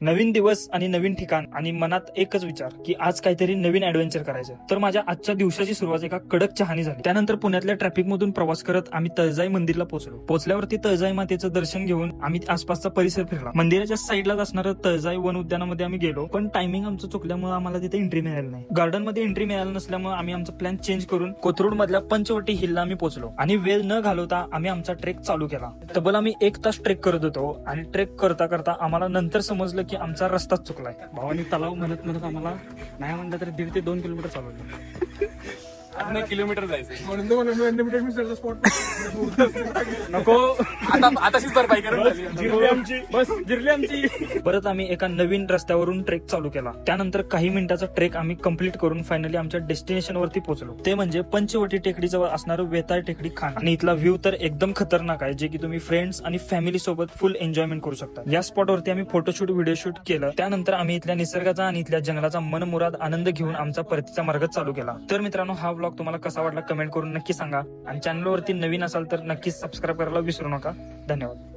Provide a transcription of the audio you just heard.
नवीन दिवस आणि नवीन ठिकाण आणि मनात एकच विचार की आज काहीतरी नवीन ऍडव्हेंचर करायचं. तर माझ्या आजच्या दिवसाची सुरुवात एका कडक चहानी झाली. त्यानंतर पुण्यातल्या ट्रॅफिक मधून प्रवास करत आम्ही तळजाई मंदिरला पोहोचलो. पोहोचल्यावरती तळजाई मातेचं दर्शन घेऊन आम्ही आसपासचा परिसर फिरला. मंदिराच्या साईडलाच असणारं तळजाई वन उद्यानामध्ये आम्ही गेलो, पण टायमिंग आमचं चुकल्यामुळे आम्हाला तिथे एंट्री मिळाली नाही. गार्डन मध्ये एंट्री मिळाली नसल्यामुळे आम्ही आमचा प्लॅन चेंज करून कोथरूड मधल्या पंचवटी हिलला आम्ही पोहोचलो आणि वेळ न घालवता आम्ही आमचा ट्रेक चालू केला. तब्बल आम्ही 1 तास ट्रेक करत होतो आणि ट्रेक करता करता आम्हाला नंतर समजलं की आमचा रस्ताच चुकलाय. भावानी तलाव म्हणत म्हणत आम्हाला नाही म्हणलं तर 1.5 ते 2 किलोमीटर चालवलं. किलोमीटर जायचं नको आता भरपाई जिरली आमची. परत आम्ही एका नवीन रस्त्यावरून ट्रेक चालू केला. त्यानंतर काही मिनिटाचा ट्रेक आम्ही कंप्लीट करून फायनली आमच्या डेस्टिनेशन वरती पोहोचलो. ते म्हणजे पंचवटी टेकडीजवळ असणारं वेताळ टेकडी खान. आणि इथला व्ह्यू तर एकदम खतरनाक आहे, जे की तुम्ही फ्रेंड्स आणि फॅमिली सोबत फुल एन्जॉयमेंट करू शकता. या स्पॉटवरती आम्ही फोटोशूट व्हिडिओ शूट केलं. त्यानंतर आम्ही इथल्या निसर्गाचा आणि इथल्या जंगलाचा मनमुराद आनंद घेऊन आमचा परतीचा मार्ग चालू केला. तर मित्रांनो, हा व्लॉग तुम्हाला कसा वाटला कमेंट करून नक्की सांगा आणि चॅनलवरती नवीन असाल तर नक्कीच सबस्क्राईब करायला विसरू नका. धन्यवाद.